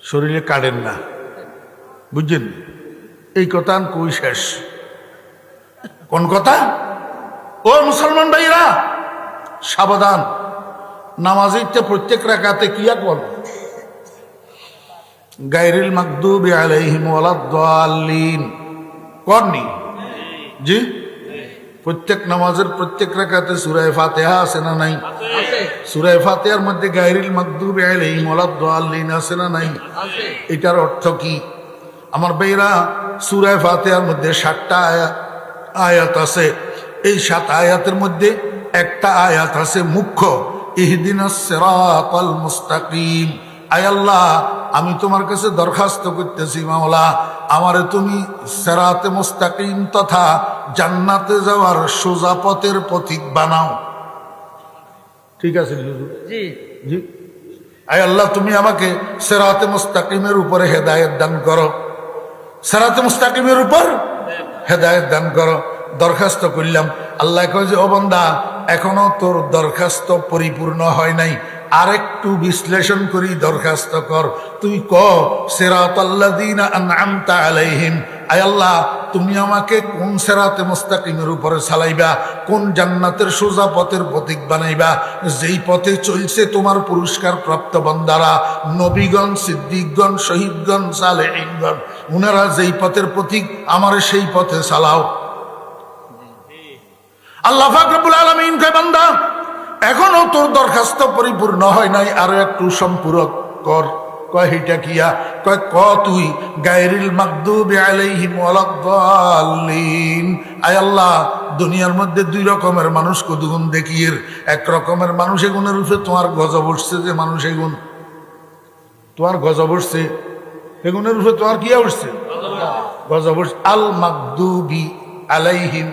শরীরে কাটেন না, বুঝছেন? এই কথা কই শেষ? কোন কথা? ও মুসলমান ভাইরা সাবধান, নামাজিতে প্রত্যেক রাকাতে কিয়া কর গায়রিল মাগদুবি আলাইহিম ওয়ালাদ-দাল্লিন করনি জি? প্রত্যেক নামাজের প্রত্যেক রাকাতে সূরা ফাতিহা আছে না নাই? সূরা ফাতিহার মধ্যে গায়রিল মাগদুবি আলাইহিম ওয়ালাদ-দাল্লিন আছে না নাই? এটার অর্থ কি আমার ভাইরা? সূরা ফাতিহার মধ্যে 7টা আয়াত আছে। এই 7 আয়াতের মধ্যে একটা আয়াত আছে মুখ্য, ইহদিনাস সিরাতাল মুস্তাকিম। আয় আল্লাহ, আমি তোমার কাছে দরখাস্ত করতেছি মাওলা, আমারে তুমি সিরাতে মুস্তাকিম তথা জান্নাতে যাওয়ার সোজা পথের পথিক বানাও। ঠিক আছে জি জি। আয় আল্লাহ, তুমি আমাকে সিরাতে মুস্তাকিমের উপরে হেদায়েত দান করো, সিরাতে মুস্তাকিমের উপর হেদায়েত দান করো। দরখাস্ত করলাম। আল্লাহ কয় যে ও বান্দা, এখনো তোর দরখাস্ত পরিপূর্ণ হয় নাই, আরেকটু বিশ্লেষণ করি দরখাস্ত কর। তুই ক সিরাতাল্লাযীনা আনআমতা আলাইহিম, আয় আল্লাহ তুমি আমাকে কোন সিরাতে মুস্তাকিমের উপরে চালাইবা, কোন জান্নাতের সোজা পথের পথিক বানাইবা, যেই পথে চলছে তোমার পুরস্কার প্রাপ্ত বান্দারা, নবীগণ, সিদ্দিকগণ, শহীদগণ, সালেহীনগণ, উনারা যেই পথের পথিক, আমারে সেই পথে চালাও। আল্লাহ পাক রব্বুল আলামিন কয় বান্দা, এখনো তোর দরখাস্ত পরিপূর্ণ হয় নাই, আরো একটু সম্পূরক কর। কয় হিটা কিয়া? কয় ক তুই গায়রিল মাগদুবি আলাইহিম ওয়ালাদ-দাল্লিন। আয় আল্লাহ, দুনিয়ার মধ্যে 2 রকমের মানুষ কতগুণ দেখিয়ে, এক রকমের মানুষ এগুনের রূপে তোমার গজব উঠছে, যে মানুষ এগুন তোমার গজব উঠছে, এগুনের রূপে তোমার কি উঠছে? গজব উঠছে। আল মাগদুবি আলাইহিম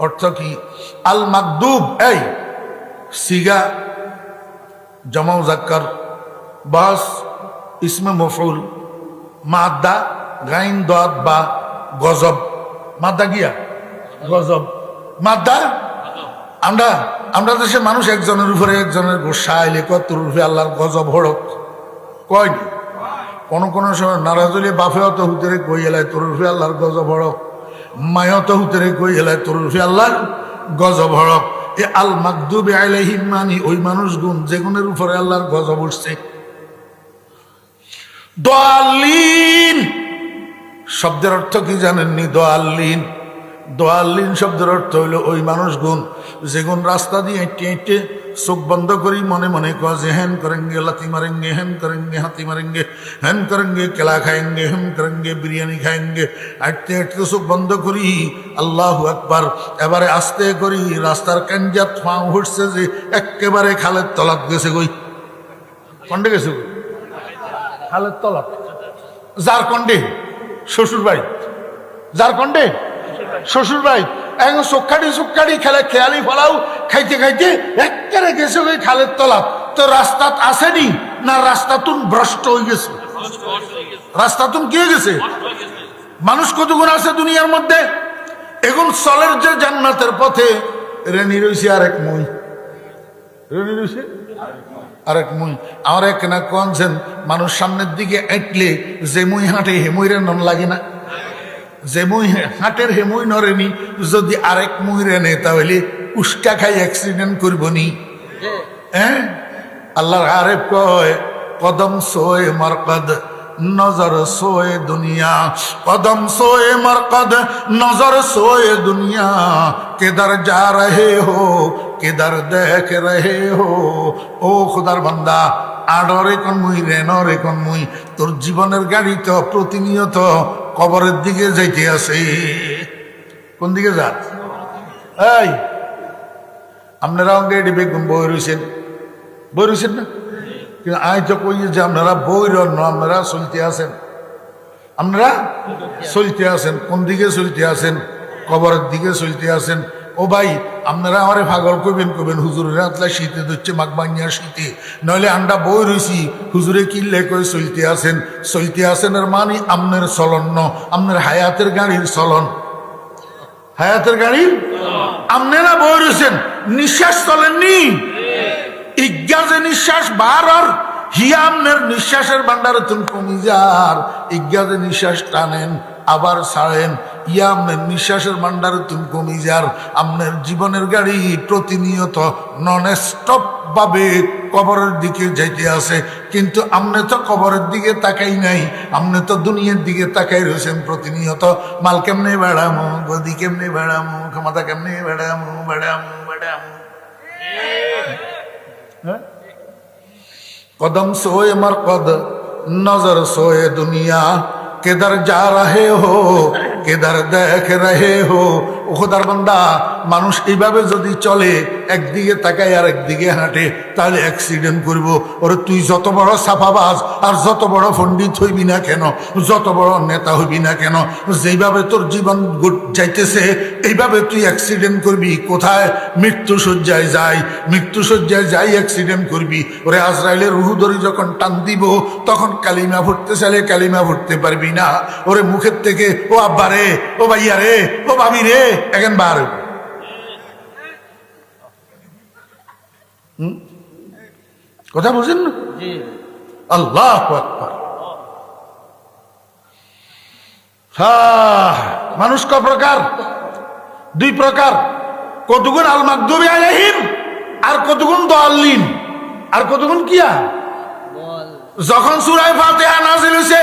অর্থ কি? আল মাগদুব এই সিগা জমা মুযাক্কার, বাস ইসমে মফউল, মাদ্দা গাইন দাদ বা গজব, মাদ্দা গিয়া গজব, মাদ্দা আমরা দেশে মানুষ একজনের উপরে একজনের গোসা আইলে কয় তোর উপরে আল্লাহর গজব হড়ক কয়। কোন কোন সময় নারাজ হইলে বাফে অত হুতেরে কই এলাই তোর উপরে আল্লাহর গজব হড়ক, মায়ত হুতেরে কই এলাই তোর উপরে আল্লাহর গজব হড়ক। এ আল মাগদুবি আলাইহিম মানে ওই মানুষগুন যেগুনের উপরে আল্লাহর গজব উঠছে। দাল্লিন শব্দের অর্থ কি জানেননি? দাল্লিন, দাল্লিন শব্দের অর্থ হইল ওই মানুষগুন যেগুন রাস্তা দিয়ে হেঁটে হেঁটে চোখ বন্ধ করি মনে মনে কয় যে হ্যান করেঙ্গে লাথি মারেঙ্গে, হ্যান করেঙ্গে হাতি মারেঙ্গে, হ্যান করেঙ্গে কেলা খাएंगे, হ্যান করেঙ্গে বিরিয়ানি খাएंगे। হাঁটতে হাঁটতে চোখ বন্ধ করি আল্লাহু আকবার, এবারে আস্তে করি রাস্তার কাঞ্জাত ফাঁ উঠছে যে একেবারে খালের তলাত গেছে। গই কন্ডে গেছে, গই খালের তলাত। যার কন্ডে শ্বশুর বাড়ি, যার কন্ডে শ্বশুর বাড়ি, এখন চোখাড়ি খেলে খেয়ালি ফলাও খাইতে খাইতে একেবারে গেছে ওই খালের তলাত। তো রাস্তাত আসেনি না, রাস্তাতুন ভ্রষ্ট হয়ে গেছে, রাস্তাতুন কি হয়ে গেছে? মানুষ কতগুণ আছে দুনিয়ার মধ্যে, এখন চলের যে জান্নাতের পথে রেনি রয়েছে আরেক মই, রেনি রয়েছে আরেক মই। আমার এক না কনছেন মানুষ সামনের দিকে এঁটলে যে মই হাঁটে হেমইরে নন লাগে না, যে মই হাটের হেমই নরেনি, যদি আরেক মই রেনে তাহলে উস্কা খাই অ্যাক্সিডেন্ট করবো নি। হ্যাঁ, আল্লাহর আরেফ কয় কদম সোয়ে মরকদ নজর সোয়ে দুনিয়া, কদম সোয়ে মরকদ নজর সোয়ে দুনিয়া, কেদার যা রহে হো কেদার দেখ রহে হো। ও খুদার বান্দা, আডরে কোন মুই রেনরে কোন মুই, তোর জীবনের গাড়ি তো প্রতিনিয়ত কবরের দিকে যাইতে আছে। কোন দিকে যা? এই আপনারা অঙ্গে এটি বেগুন বই রয়েছেন, বই রয়েছেন না? কিন্তু আয় তো কই যে আপনারা বই রন, আপনারা চলতে আছেন, আপনারা চলতে আছেন। কোন দিকে চলতে আছেন? কবরের দিকে চলতে আছেন। ও ভাই, আপনারা আমারে পাগল করবেন হুজুরের আতলা শীতে ধরছে মাঘবাঙ্গিয়া শীতে, নইলে আমরা বই রয়েছি হুজুরে কিনলে কই চলতে আছেন। চলতে আছেন এর মানে আপনার চলন ন, আপনার হায়াতের গাড়ির চলন, হায়াতের গাড়ি। আপনারা বই রয়েছেন, নিঃশ্বাস চলেননি, ইজ্ঞা যে নিঃশ্বাস বার আর হিয়া আমনের নিঃশ্বাসের ভান্ডারে তুমি কমিজার ইজ্ঞাতে নিঃশ্বাস টানেন আবার ছাড়েন, ইয়া আমনের নিঃশ্বাসের ভান্ডারে তুমি কমিজার। আমনের জীবনের গাড়ি প্রতিনিয়ত নন স্টপ ভাবে কবরের দিকে যাইতে আছে, কিন্তু আমনে তো কবরের দিকে তাকাই নাই, আমনে তো দুনিয়ার দিকে তাকাই রয়েছেন প্রতিনিয়ত। মাল কেমনে বেড়ামো, গদি কেমনে বেড়ামো, ক্ষমতা কেমনে বেড়ামো বেড়ামো বেড়ামো। कदम सोए मरकद नजर सोए दुनिया किधर जा रहे हो किधर देख रहे हो। ও খোদার বান্দা, মানুষ এইভাবে যদি চলে একদিকে তাকায় আর একদিকে হাঁটে তাহলে অ্যাক্সিডেন্ট করব। ওরে তুই যত বড় সাফাবাজ আর যত বড় পণ্ডিত হইবি না কেন, যত বড় নেতা হইবি না কেন, যেইভাবে তোর জীবন যাইতেছে এইভাবে তুই অ্যাক্সিডেন্ট করবি। কোথায়? মৃত্যুশয্যায় যাই, মৃত্যুশয্যায় যাই অ্যাক্সিডেন্ট করবি। ওরে আজরাইলের রুহু ধরি যখন টান দিব তখন কালিমা ফুটতে চাইলে কালিমা ফুটতে পারবি না। ওরে মুখের থেকে ও আব্বা রে, ও ভাইয়া রে, ও ভাবি রে এখন বার। কথা বুঝেন না? আল্লাহু আকবার। মানুষ ক প্রকার? দুই প্রকার। কতগুণ আল মাগদুবি আলাইহিম আর কতগুণ দাল্লিন আর কতগুণ কিয়া। যখন সূরা ফাতিহা নাযিল হইছে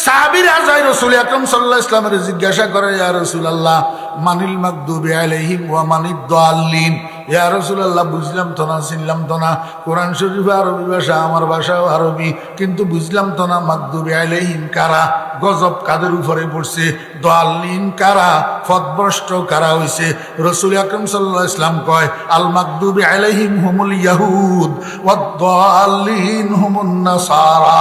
সাহাবীরা যায় রাসূল আকরাম সাল্লাল্লাহু আলাইহি ওয়াসাল্লামের জিজ্ঞাসা করে, ইয়া রাসূলুল্লাহ মানিল মাগদুবি আলাইহিম ওয়া মানিদ দাল্লিন। ইয়া রাসূলুল্লাহ বুঝলাম তো না, চিনলাম তো না। কোরআন শরীফে আরবি ভাষা, আমার ভাষাও আরবি, কিন্তু বুঝলাম তো না মাগদুবি আলাইহিম কারা, গজব কাদের উপরে পড়ছে, দাল্লিন কারা, পথভ্রষ্ট কারা হইছে। রাসূল আকরাম সাল্লাল্লাহু আলাইহি ওয়াসাল্লাম কয় আল মাগদুবি আলাইহিম হুমুল ইয়াহুদ ওয়াদ দাল্লিন হুমুন নাসারা।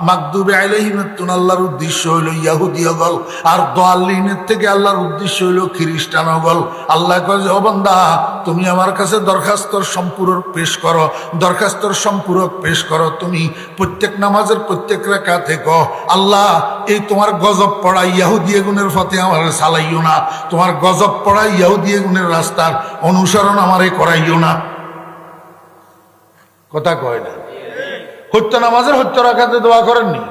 মাগদুবি আলাইহিমের তুন আল্লাহর উদ্দেশ্য হইল ইয়াহুদীয় দল, আর দাল্লিনের থেকে আল্লাহর উদ্দেশ্য হইল খ্রিস্টান দল। আল্লাহ কয় যে ও বান্দা, তুমি আমার কাছে দরখাস্তর সম্পূরক পেশ করো, দরখাস্তর সম্পূরক পেশ করো। তুমি প্রত্যেক নামাজের প্রত্যেক রাকাতে কও, আল্লাহ এই তোমার গজব পড়া ইহুদি গুণের পথে আমার চালাইও না, তোমার গজব পড়া ইহুদি গুণের রাস্তার অনুসরণ আমারে করাইও না। কথা কয় না? হত্যা নামাজের হত্যা রাকাতে দোয়া করেননি?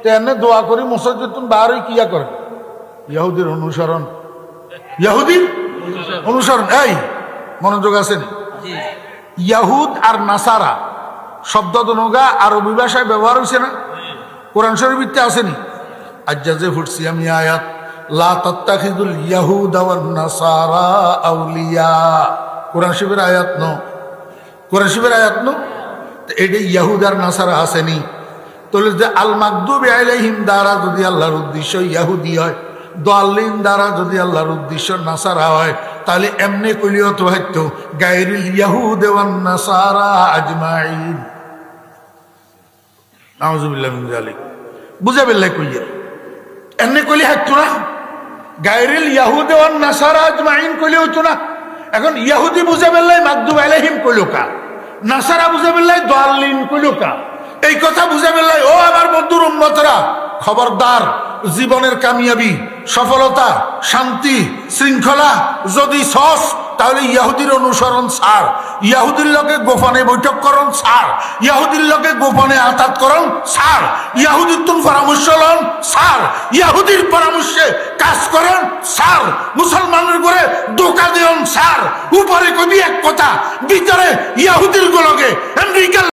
তো এনে দোয়া করি মসজিদে তুমি বার হয়ে কিয়া করেন? ইহুদির অনুসরণ, ইহুদির অনুসরণ। এই মনোযোগ আছেন? ইয়াহুদ আর নাসারা শব্দ দনগা আরবি ভাষায় ব্যবহার হয়েছে না? কোরআন শরীফে আসেনি? আজ্জাজে ফুটছি আমি আয়াত, লা তাত্তাখিযুল ইয়াহুদা ওয়ান নাসারা আউলিয়া। কোরআন শরীফের আয়াত ন, কোরআন শরীফের আয়াত ন। এটা ইয়াহুদ আর নাসারা আসেনি। তাহলে যে আল মাগদুবি আলাইহিম দ্বারা যদি আল্লাহর উদ্দেশ্য ইয়াহুদি হয়, দাল্লিন দ্বারা যদি আল্লাহর উদ্দেশ্য নাসারা হয়, তাহলে এমনি কইলিও তো হয়তো গায়রিল ইয়াহুদ ওয়ান নাসারা আজমাইন। নাউযুবিল্লাহি মিন যালিক। বুঝা বেল্লাই কইয়া এমনি কইলি হয়তো না, গায়রিল ইয়াহুদ ওয়ান নাসারা আজমাইন কইলে হতো না। এখন ইয়াহুদি বুঝা বেল্লাই মাগদুব আলাইহিম কইলো কা, নাসারা বুঝা বেল্লাই দাল্লিন কইলো কা। এই কথা বুঝা বেল্লাই ও আমার বন্ধুর উম্মতরা, খবরদার, জীবনের কামিয়াবি, সফলতা, শান্তি, শৃঙ্খলা যদি সস, তাহলে ইয়াহুদির অনুসরণ ছাড়, ইয়াহুদির লগে গোপনে বৈঠক করণ ছাড়, ইয়াহুদির লগে গোপনে আতাত করণ ছাড়, ইয়াহুদির তুম পরামর্শ লন ছাড়, ইয়াহুদির পরামর্শে কাজ করেন ছাড়, মুসলমানের করে ধোকা দেন ছাড়। উপরে কবি এক কথা, ভিতরে ইয়াহুদির গুলোকে আমেরিকা